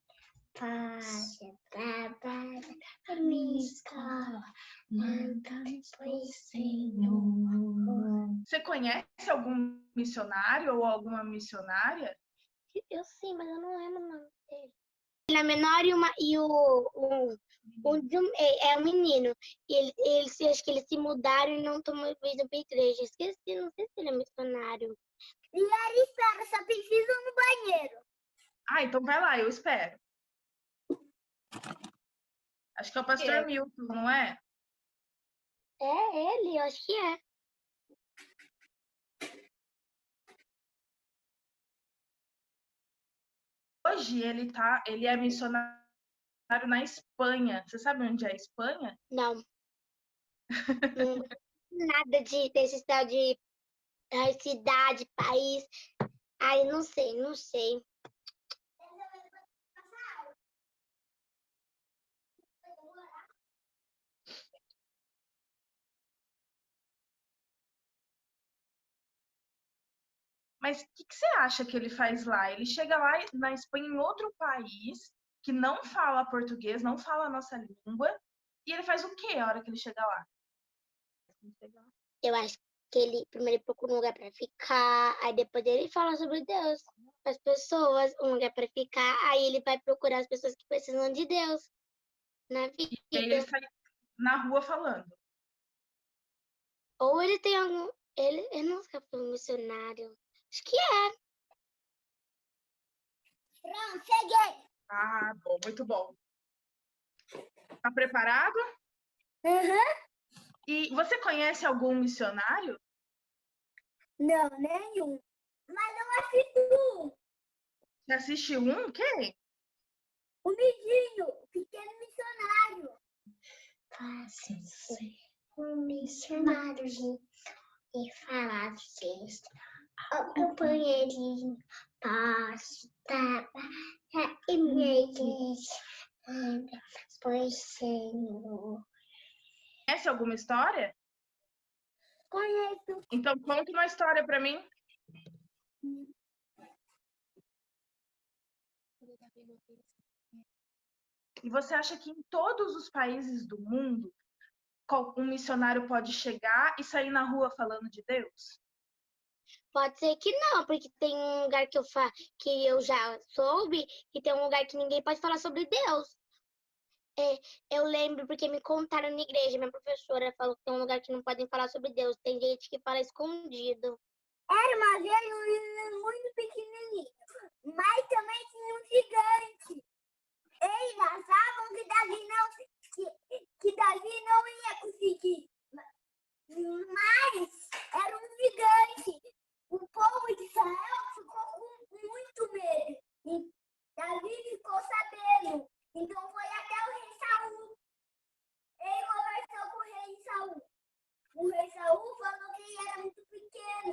pode trabalhar na minha escola. Manda-me, pois, Senhor. Você conhece algum missionário ou alguma missionária? Eu sim, mas eu não lembro o nome dele. Ele é menor e é um menino. E acho que eles se mudaram e não estão mais indo pra igreja. Esqueci, não sei se ele é missionário. E ele espera, só precisa no banheiro. Ah, então vai lá, eu espero. Acho que é o pastor Milton, não é? É ele, eu acho que é. Hoje ele é missionário na Espanha. Você sabe onde é a Espanha? Não. Nada desse tal de cidade, país. Ai, não sei. Mas o que você acha que ele faz lá? Ele chega lá na Espanha, em outro país, que não fala português, não fala a nossa língua, e ele faz o quê a hora que ele chega lá? Eu acho que ele primeiro procura um lugar para ficar, aí depois ele fala sobre Deus para as pessoas, um lugar para ficar, aí ele vai procurar as pessoas que precisam de Deus. na E aí ele vida. sai na rua falando. Ou ele tem algum. Ele não sabe um missionário. Acho que é. Pronto, cheguei. Ah, bom, muito bom. Tá preparado? E você conhece algum missionário? Não, nenhum. Mas eu assisto Você assistiu um? Quem? o Midinho, pequeno missionário. Sim. Um missionário e falar de Deus. O companheirinho posta e meio pois Senhor. Conhece alguma história? Conheço. Então conta uma história para mim. E você acha que em todos os países do mundo um missionário pode chegar e sair na rua falando de Deus? Pode ser que não, porque tem um lugar que eu já soube que tem um lugar que ninguém pode falar sobre Deus. Eu lembro porque me contaram na igreja, minha professora falou que tem um lugar que não podem falar sobre Deus. Tem gente que fala escondido. Era uma vez um menino muito pequenininho, mas também tinha um gigante. Eles achavam que Davi não ia conseguir, mas era um gigante. O povo de Israel ficou com muito medo. E Davi ficou sabendo. Então foi até o rei Saul. Ele conversou com o rei Saul. O rei Saul falou que ele era muito pequeno.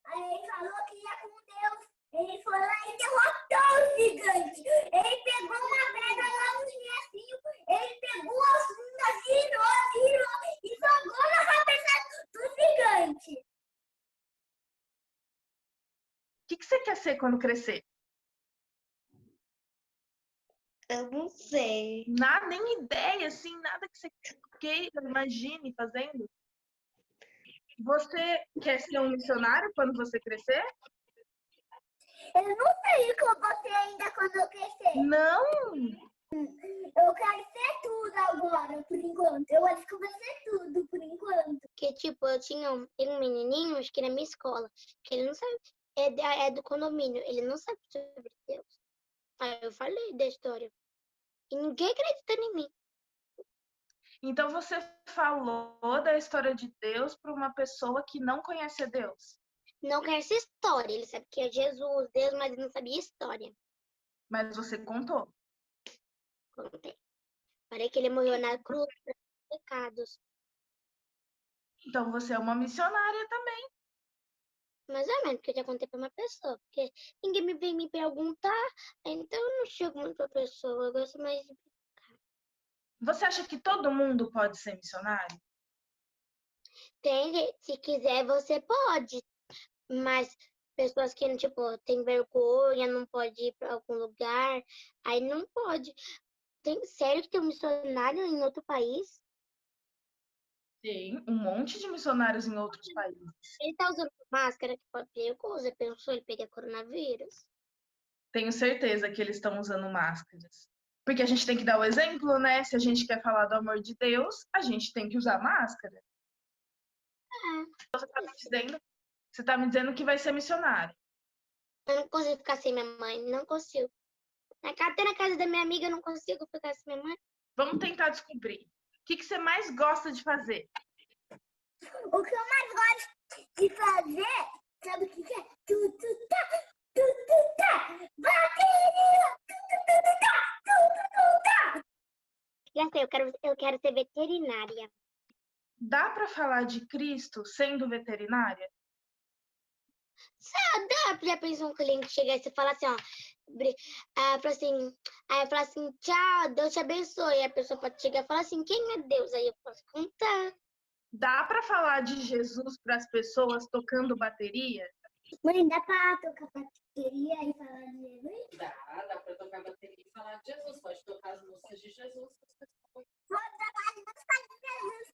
Aí ele falou que ia com Deus. Ele foi lá e derrotou o gigante. Ele pegou uma pedra lá no giacinho. Ele pegou a funda, girou e jogou na cabeça do gigante. O que você quer ser quando crescer? Eu não sei. Nada, nem ideia, assim, nada que você queira, imagine fazendo. Você quer ser um missionário quando você crescer? Eu não sei o que eu vou ser ainda quando eu crescer. Não! Eu quero ser tudo agora, por enquanto. Eu acho que eu vou ser tudo, por enquanto. Que, tipo, tem um menininho, acho que na minha escola, que ele não sabe, é do condomínio, ele não sabe sobre Deus. Aí eu falei da história. E ninguém acredita em mim. Então você falou da história de Deus para uma pessoa que não conhece a Deus. Não conhece história, ele sabe que é Jesus, Deus, mas ele não sabia história. Mas você contou. Contei. Falei que ele morreu na cruz pelos pecados. Então você é uma missionária também. Mais ou menos, porque eu já contei pra uma pessoa. Porque ninguém me vem me perguntar, então eu não chego muito pra pessoa. Eu gosto mais de... Você acha que todo mundo pode ser missionário? Tem gente, se quiser, você pode. Mas pessoas que, tipo, tem vergonha, não pode ir pra algum lugar, aí não pode. Sério que tem um missionário em outro país? Tem um monte de missionários em outros países. Ele tá usando máscara que pode ser perigoso. Pensou ele pegar coronavírus? Tenho certeza que eles estão usando máscaras. Porque a gente tem que dar o exemplo, né? Se a gente quer falar do amor de Deus, a gente tem que usar máscara. Você tá me dizendo que vai ser missionário. Eu não consigo ficar sem minha mãe, não consigo. Até na casa da minha amiga eu não consigo ficar sem minha mãe. Vamos tentar descobrir. O que você mais gosta de fazer? O que eu mais gosto de fazer, sabe o que é? Tututá, bateria, tututá. Já sei, eu quero ser veterinária. Dá para falar de Cristo sendo veterinária? Já pensou um cliente chegar e você falar assim, ó, aí fala assim, tchau, Deus te abençoe. E a pessoa pode chegar e falar assim, quem é Deus? Aí eu posso contar. Dá para falar de Jesus para as pessoas tocando bateria? Mãe, dá pra tocar bateria e falar de Jesus? Dá pra tocar bateria e falar de Jesus. Pode tocar as músicas de Jesus. Vou tocar as músicas de Jesus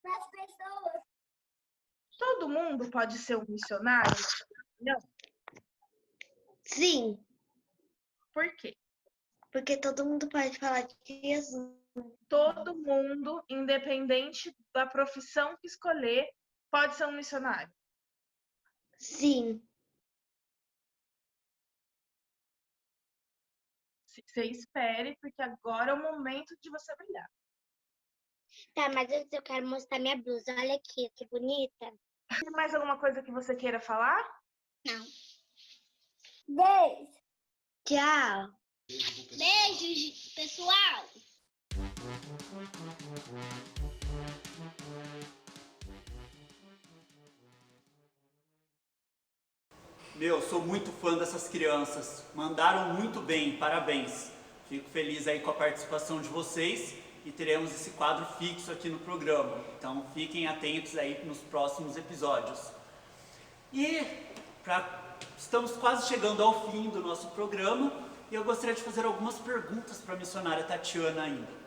para as pessoas. Todo mundo pode ser um missionário? Não. Sim. Por quê? Porque todo mundo pode falar de Jesus. Todo mundo, independente da profissão que escolher, pode ser um missionário. Sim. Você espere, porque agora é o momento de você brilhar. Tá, mas antes eu quero mostrar minha blusa. Olha aqui, que bonita. Tem mais alguma coisa que você queira falar? Não. Beijo. Tchau. Beijo, pessoal. Meu, sou muito fã dessas crianças. Mandaram muito bem, parabéns. Fico feliz aí com a participação de vocês e teremos esse quadro fixo aqui no programa. Então fiquem atentos aí nos próximos episódios. E estamos quase chegando ao fim do nosso programa e eu gostaria de fazer algumas perguntas para a missionária Tatiana ainda.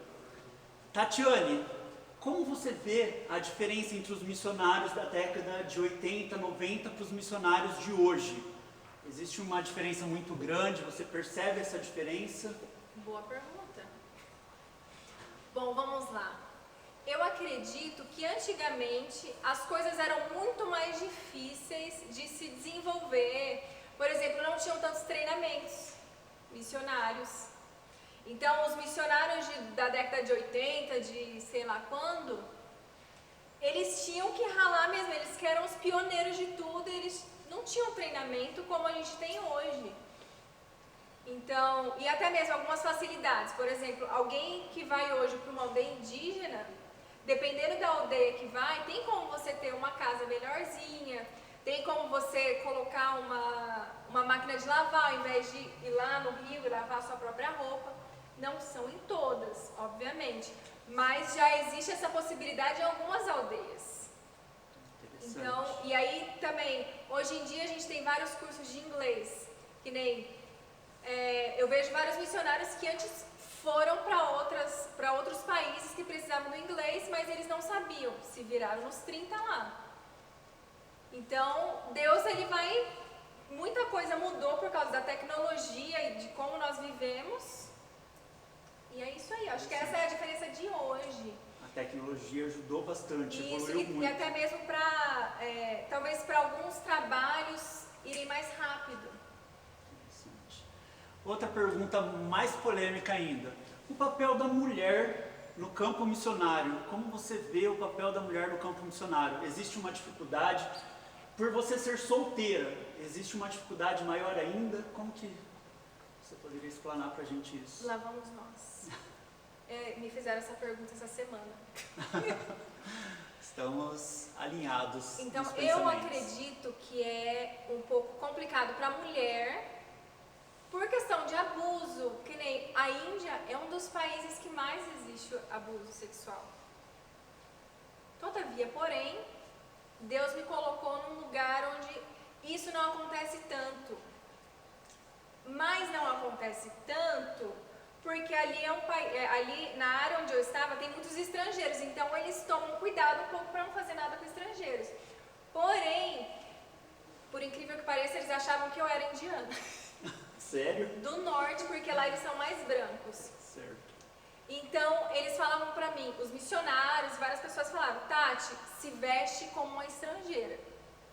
Tatiane, como você vê a diferença entre os missionários da década de 80, 90 para os missionários de hoje? Existe uma diferença muito grande? Você percebe essa diferença? Boa pergunta. Bom, vamos lá. Eu acredito que antigamente as coisas eram muito mais difíceis de se desenvolver. Por exemplo, não tinham tantos treinamentos missionários. Então, os missionários da década de 80, de sei lá quando, eles tinham que ralar mesmo, eles que eram os pioneiros de tudo, eles não tinham treinamento como a gente tem hoje. Então, e até mesmo algumas facilidades. Por exemplo, alguém que vai hoje para uma aldeia indígena, dependendo da aldeia que vai, tem como você ter uma casa melhorzinha, tem como você colocar uma máquina de lavar, ao invés de ir lá no rio e lavar a sua própria roupa. Não são em todas, obviamente, mas já existe essa possibilidade em algumas aldeias. Então, e aí também, hoje em dia a gente tem vários cursos de inglês, que nem eu vejo vários missionários que antes foram para outros países que precisavam do inglês, mas eles não sabiam, se viraram nos 30 lá. Então, Deus, muita coisa mudou por causa da tecnologia e de como nós vivemos. E é isso aí, acho que essa é a diferença de hoje. A tecnologia ajudou bastante, Isso, evoluiu muito. E até mesmo para, talvez para alguns trabalhos irem mais rápido. Interessante. Outra pergunta mais polêmica ainda. O papel da mulher no campo missionário. Como você vê o papel da mulher no campo missionário? Existe uma dificuldade? Por você ser solteira, existe uma dificuldade maior ainda? Como que você poderia explanar pra gente isso? Lá vamos nós. Me fizeram essa pergunta essa semana. Estamos alinhados. Então, nos eu pensamentos. acredito que é um pouco complicado para a mulher, por questão de abuso, que nem a Índia é um dos países que mais existe abuso sexual. Todavia, porém, Deus me colocou num lugar onde isso não acontece tanto. Mas não acontece tanto porque ali ali na área onde eu estava tem muitos estrangeiros, então eles tomam cuidado um pouco para não fazer nada com estrangeiros. Porém, por incrível que pareça, eles achavam que eu era indiana. Sério? Do norte, porque lá eles são mais brancos. Certo. Então, eles falavam pra mim, os missionários, várias pessoas falavam, Tati, se veste como uma estrangeira.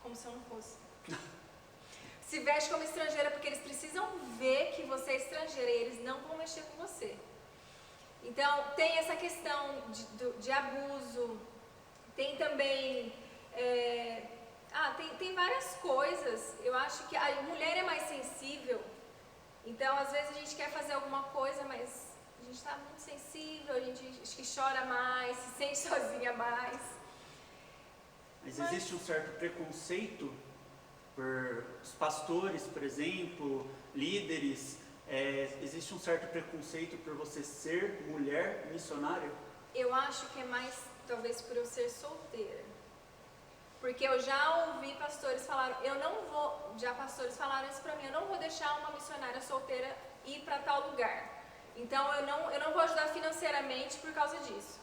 Como se eu não fosse. Se veste como estrangeira, porque eles precisam ver que você é estrangeira e eles não vão mexer com você. Então, tem essa questão de abuso, tem também... tem várias coisas. Eu acho que a mulher é mais sensível. Então, às vezes a gente quer fazer alguma coisa, mas a gente está muito sensível, a gente acho que chora mais, se sente sozinha mais. Mas existe um certo preconceito por os pastores, por exemplo, líderes. Existe um certo preconceito por você ser mulher missionária? Eu acho que é mais, talvez, por eu ser solteira. Porque eu já ouvi pastores falaram, pastores falaram isso pra mim, eu não vou deixar uma missionária solteira ir para tal lugar. Então eu não vou ajudar financeiramente por causa disso.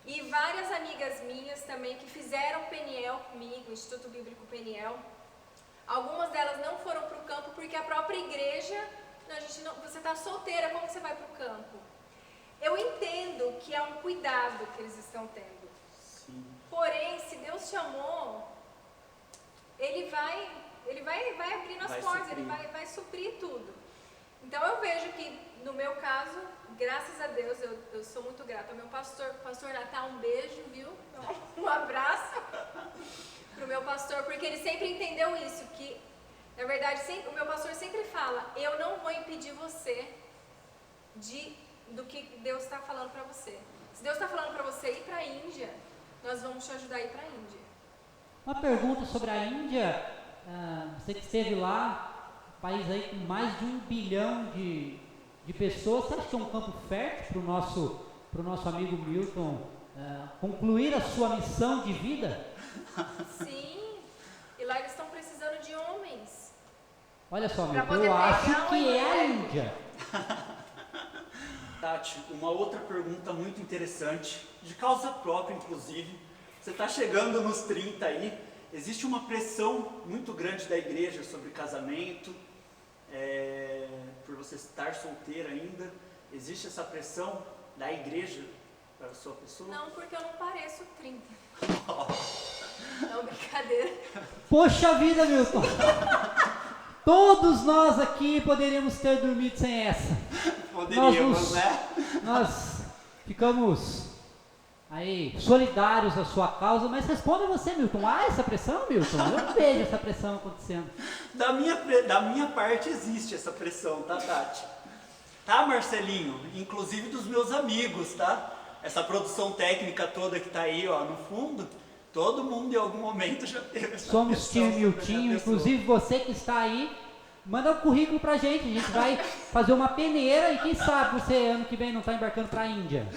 E várias amigas minhas também que fizeram Peniel comigo, Instituto Bíblico Peniel, algumas delas não foram para o campo porque a própria igreja não, a gente não, você está solteira, como que você vai para o campo? Eu entendo que é um cuidado que eles estão tendo. Sim. Porém, se Deus chamou, Ele vai abrir as portas, Ele vai suprir tudo. Então eu vejo que, no meu caso, graças a Deus, eu sou muito grata ao meu pastor Natal, um beijo, viu? Um abraço pro meu pastor, porque ele sempre entendeu isso, que, na verdade, o meu pastor sempre fala, eu não vou impedir você do que Deus está falando para você. Se Deus está falando para você ir para a Índia, nós vamos te ajudar a ir para a Índia. Uma pergunta sobre a Índia, você que esteve lá, país aí com mais de 1 bilhão de pessoas, você acha que é um campo fértil para o nosso amigo Milton concluir a sua missão de vida? Sim, e lá eles estão precisando de homens. Olha só, Pra Milton, poder eu acho pegar que é a mulher. Índia. Tati, uma outra pergunta muito interessante, de causa própria, inclusive. Você está chegando nos 30 aí, existe uma pressão muito grande da igreja sobre casamento, por você estar solteira ainda. Existe essa pressão da igreja para a sua pessoa? Não, porque eu não pareço 30. Não, brincadeira. Poxa vida, Milton! Todos nós aqui poderíamos ter dormido sem essa. Poderíamos, né? Nós ficamos aí solidários à sua causa, mas responda você, Milton. Há essa pressão, Milton? Eu não vejo essa pressão acontecendo. Da minha parte existe essa pressão, tá, Tati? Tá, Marcelinho? Inclusive dos meus amigos, tá? Essa produção técnica toda que tá aí, ó, no fundo, todo mundo em algum momento já teve essa Somos pressão time sobre a Miltinho, pessoa. inclusive você que está aí, manda o currículo pra gente. A gente vai fazer uma peneira e quem sabe você ano que vem não tá embarcando pra Índia.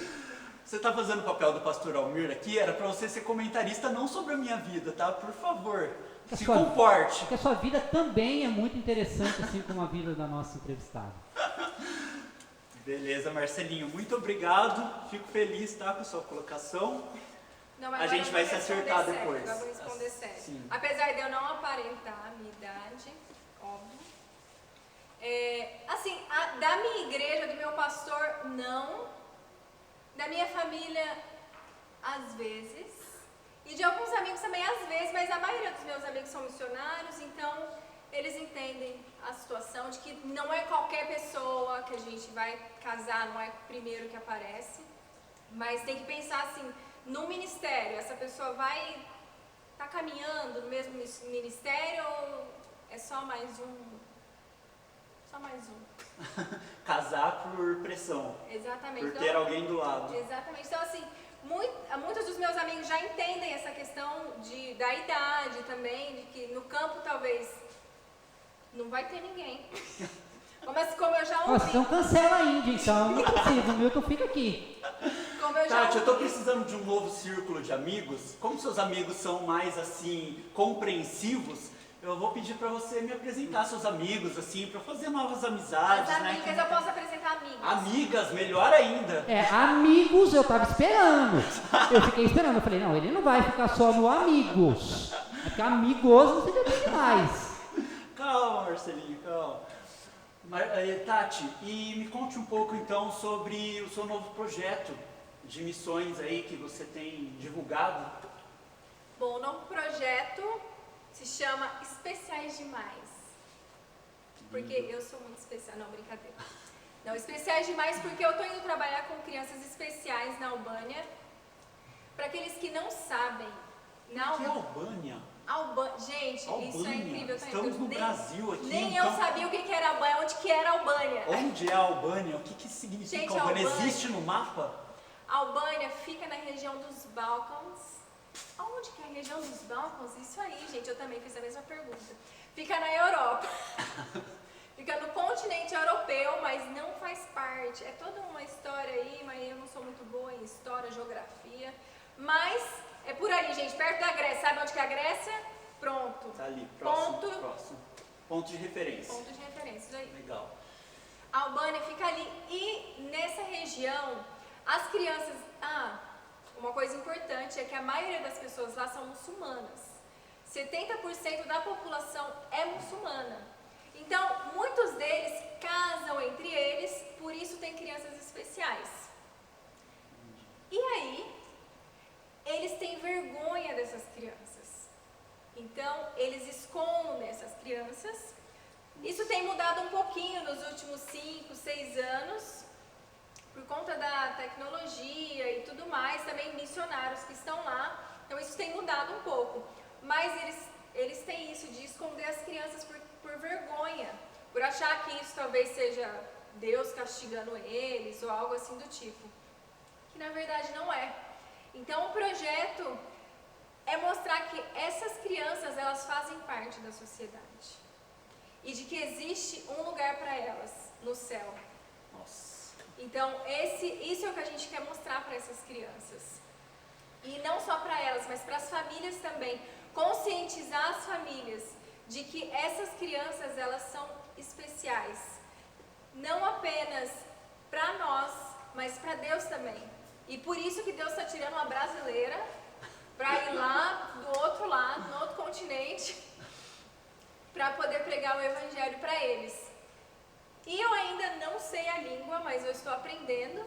Você tá fazendo o papel do pastor Almir aqui, era pra você ser comentarista não sobre a minha vida, tá? Por favor, se comporte. Porque a sua vida também é muito interessante, assim como a vida da nossa entrevistada. Beleza, Marcelinho, muito obrigado. Fico feliz, tá, com a sua colocação. Não, mas A agora gente eu vai vou se acertar responder sério, depois. Agora eu vou responder sério. Sim. Apesar de eu não aparentar a minha idade, óbvio. Assim, da minha igreja, do meu pastor, não. Da minha família, às vezes. E de alguns amigos também, às vezes, mas a maioria dos meus amigos são missionários, então eles entendem a situação de que não é qualquer pessoa que a gente vai casar, não é o primeiro que aparece. Mas tem que pensar assim, no ministério, essa pessoa vai estar caminhando no mesmo ministério ou é só mais um? Só mais um. Casar por pressão. Exatamente. Por ter alguém do lado. Exatamente. Então, assim, muitos dos meus amigos já entendem essa questão da idade também, de que no campo talvez não vai ter ninguém. Mas como eu já ouvi... Nossa, então cancela a Índia, então. Não precisa, o Milton fica aqui. Como eu já Tati, eu ouvi... tô precisando de um novo círculo de amigos. Como seus amigos são mais, assim, compreensivos, eu vou pedir pra você me apresentar seus amigos, assim, pra fazer novas amizades, As né? amigas, eu posso apresentar amigos. Amigas, melhor ainda. Amigos, eu tava esperando. Eu fiquei esperando. Eu falei, não, ele não vai ficar só no amigos. É porque amigos não seria bem demais. Calma, Marcelinho, calma. Tati, e me conte um pouco então sobre o seu novo projeto de missões aí que você tem divulgado. Bom, o novo projeto se chama Especiais Demais. Porque eu sou muito especial. Não, brincadeira. Não, Especiais Demais porque eu tô indo trabalhar com crianças especiais na Albânia. Para aqueles que não sabem, na O que é Albânia? Gente, Albânia. isso é incrível. Estamos no Brasil aqui. Nem eu sabia o que era Albânia, onde que era Albânia. Onde é a Albânia? O que significa Gente, Albânia? Albânia- Existe no mapa? A Albânia fica na região dos Balcãs. Aonde que é a região dos Balcãs? Isso aí, gente, eu também fiz a mesma pergunta. Fica na Europa. Fica no continente europeu, mas não faz parte. É toda uma história aí, mas eu não sou muito boa em história, geografia. Mas é por ali, gente, perto da Grécia. Sabe onde que é a Grécia? Pronto. Tá ali, próximo. Ponto. Próximo. Ponto de referência. Ponto de referência, isso aí. Legal. A Albânia fica ali e nessa região as crianças... uma coisa importante é que a maioria das pessoas lá são muçulmanas. 70% da população é muçulmana. Então, muitos deles casam pouquinho nos últimos 5, 6 anos, por conta da tecnologia e tudo mais, também missionários que estão lá, então isso tem mudado um pouco. Mas eles têm isso de esconder as crianças por vergonha, por achar que isso talvez seja Deus castigando eles ou algo assim do tipo, que na verdade não é. Então o projeto é mostrar que essas crianças, elas fazem parte da sociedade e de que existe um lugar para elas no céu. Nossa. Então isso é o que a gente quer mostrar para essas crianças. E não só para elas, mas para as famílias também. Conscientizar as famílias de que essas crianças, elas são especiais. Não apenas para nós, mas para Deus também. E por isso que Deus está tirando uma brasileira para ir lá do outro lado, no outro continente, para poder pregar o evangelho para eles. E eu ainda não sei a língua, mas eu estou aprendendo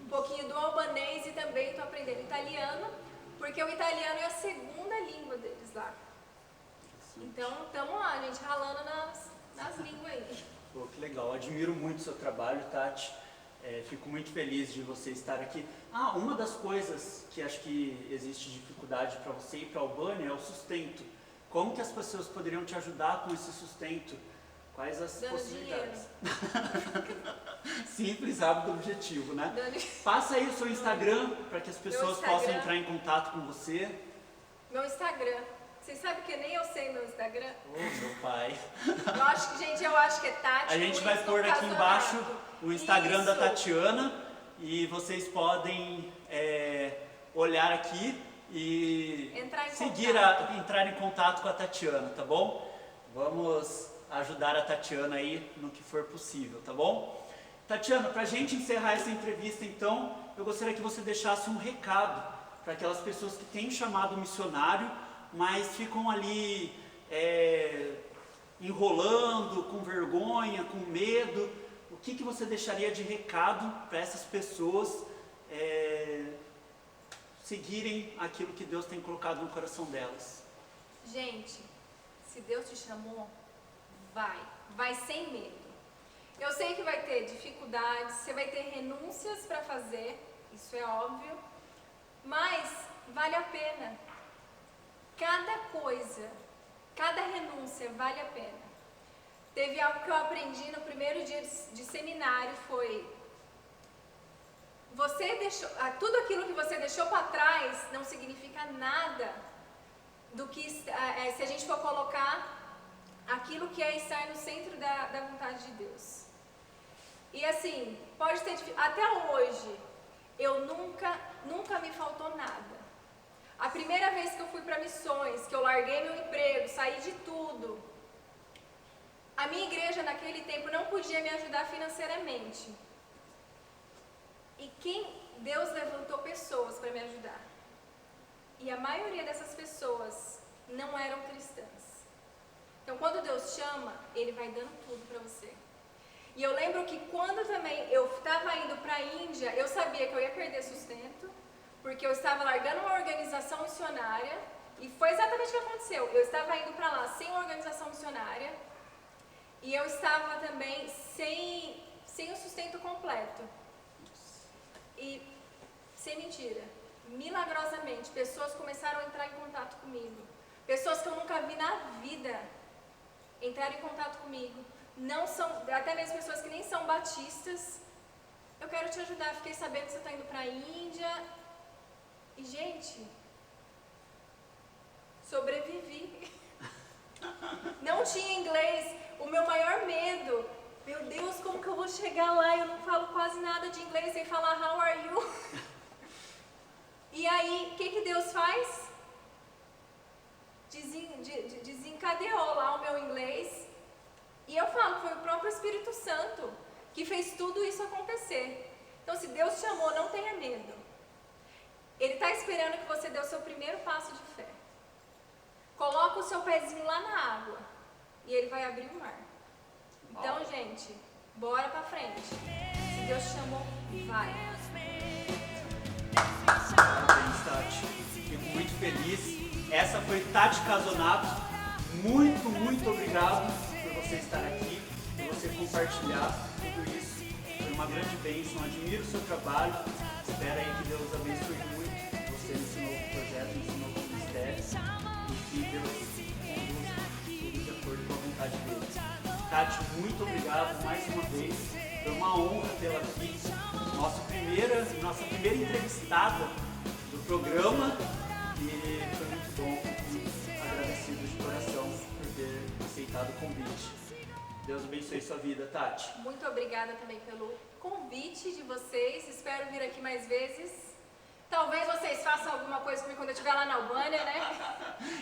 um pouquinho do albanês e também estou aprendendo italiano, porque o italiano é a segunda língua deles lá. Então, estamos lá, gente, ralando nas línguas aí. Pô, que legal, admiro muito o seu trabalho, Tati. Fico muito feliz de você estar aqui. Uma das coisas que acho que existe dificuldade para você ir para a Albânia é o sustento. Como que as pessoas poderiam te ajudar com esse sustento? Quais as possibilidades? Simples, rápido, objetivo, né? Passa aí o seu Instagram para que as pessoas possam entrar em contato com você. Meu Instagram. Vocês sabem que nem eu sei meu Instagram? Meu pai. Eu acho que é Tati. A gente vai pôr aqui embaixo o Instagram da Tatiana e vocês podem olhar aqui e entrar em contato com a Tatiana, tá bom? Vamos ajudar a Tatiana aí no que for possível, tá bom? Tatiana, pra gente encerrar essa entrevista então, eu gostaria que você deixasse um recado para aquelas pessoas que têm chamado missionário, mas ficam ali enrolando, com vergonha, com medo. O que você deixaria de recado para essas pessoas seguirem aquilo que Deus tem colocado no coração delas? Gente, se Deus te chamou, vai sem medo. Eu sei que vai ter dificuldades, você vai ter renúncias para fazer, isso é óbvio, mas vale a pena. Cada coisa, cada renúncia vale a pena. Teve algo que eu aprendi no primeiro dia de seminário, foi: tudo aquilo que você deixou para trás não significa nada do que, se a gente for colocar aquilo que é estar no centro da vontade de Deus. E assim, pode ter, até hoje, nunca me faltou nada. A primeira vez que eu fui para missões, que eu larguei meu emprego, saí de tudo, a minha igreja naquele tempo não podia me ajudar financeiramente. E Deus levantou pessoas para me ajudar. E a maioria dessas pessoas não eram cristãs. Então, quando Deus chama, Ele vai dando tudo para você. E eu lembro que quando também eu estava indo para a Índia, eu sabia que eu ia perder sustento, porque eu estava largando uma organização missionária, e foi exatamente o que aconteceu. Eu estava indo para lá sem uma organização missionária, e eu estava também sem o sustento completo. E, sem mentira, milagrosamente, pessoas começaram a entrar em contato comigo. Pessoas que eu nunca vi na vida entraram em contato comigo. Não são, até mesmo pessoas que nem são batistas. Eu quero te ajudar, fiquei sabendo que você está indo para a Índia. E, gente, sobrevivi. Não tinha inglês. O meu maior medo, meu Deus, como que eu vou chegar lá? Eu não falo quase nada de inglês sem falar how are you? E aí, o que Deus faz? Desencadeou lá o meu inglês. E eu falo que foi o próprio Espírito Santo que fez tudo isso acontecer. Então, se Deus te chamou, não tenha medo. Ele está esperando que você dê o seu primeiro passo de fé. Coloca o seu pezinho lá na água e Ele vai abrir o mar. Então, gente, bora pra frente. Se Deus te chamou, vai. Parabéns, Tati. Fico muito feliz. Essa foi Tati Casonato. Muito obrigado por você estar aqui, por você compartilhar tudo isso. Foi uma grande bênção, admiro o seu trabalho, espero aí que Deus abençoe muito você nesse novo projeto, nesse novo ministério, e que Deus conduza tudo de acordo com a vontade dele. Tati, muito obrigado mais uma vez, foi uma honra tê-la aqui, nossa primeira entrevistada do programa, e foi muito bom, muito agradecido de coração por ter aceitado o convite. Deus abençoe sua vida, Tati. Muito obrigada também pelo convite de vocês. Espero vir aqui mais vezes. Talvez vocês façam alguma coisa comigo quando eu estiver lá na Albânia, né?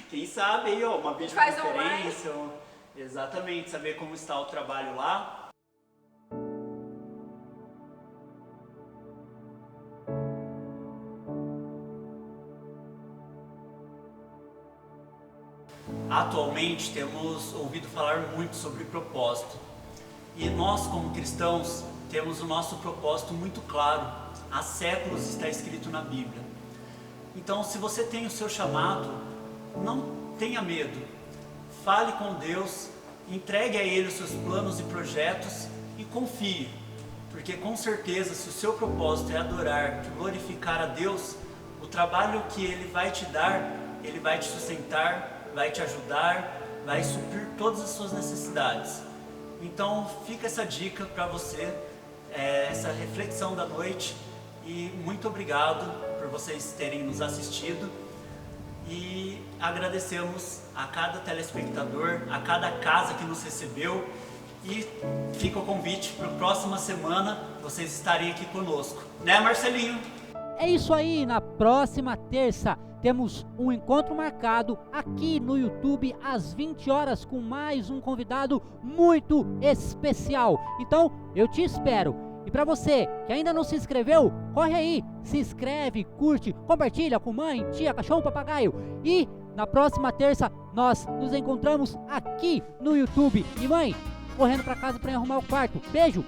Quem sabe aí, ó, uma Faz videoconferência. Exatamente, saber como está o trabalho lá. Atualmente temos ouvido falar muito sobre propósito, e nós como cristãos temos o nosso propósito muito claro, há séculos está escrito na Bíblia. Então, se você tem o seu chamado, não tenha medo, fale com Deus, entregue a Ele os seus planos e projetos e confie, porque com certeza se o seu propósito é adorar, glorificar a Deus, o trabalho que Ele vai te dar, Ele vai te sustentar, vai te ajudar, vai suprir todas as suas necessidades. Então fica essa dica para você, essa reflexão da noite, e muito obrigado por vocês terem nos assistido, e agradecemos a cada telespectador, a cada casa que nos recebeu, e fica o convite para a próxima semana vocês estarem aqui conosco, né, Marcelinho? É isso aí, na próxima terça temos um encontro marcado aqui no YouTube às 20 horas com mais um convidado muito especial. Então eu te espero. E para você que ainda não se inscreveu, corre aí, se inscreve, curte, compartilha com mãe, tia, cachorro, papagaio. E na próxima terça nós nos encontramos aqui no YouTube. E mãe, correndo para casa para arrumar o quarto. Beijo!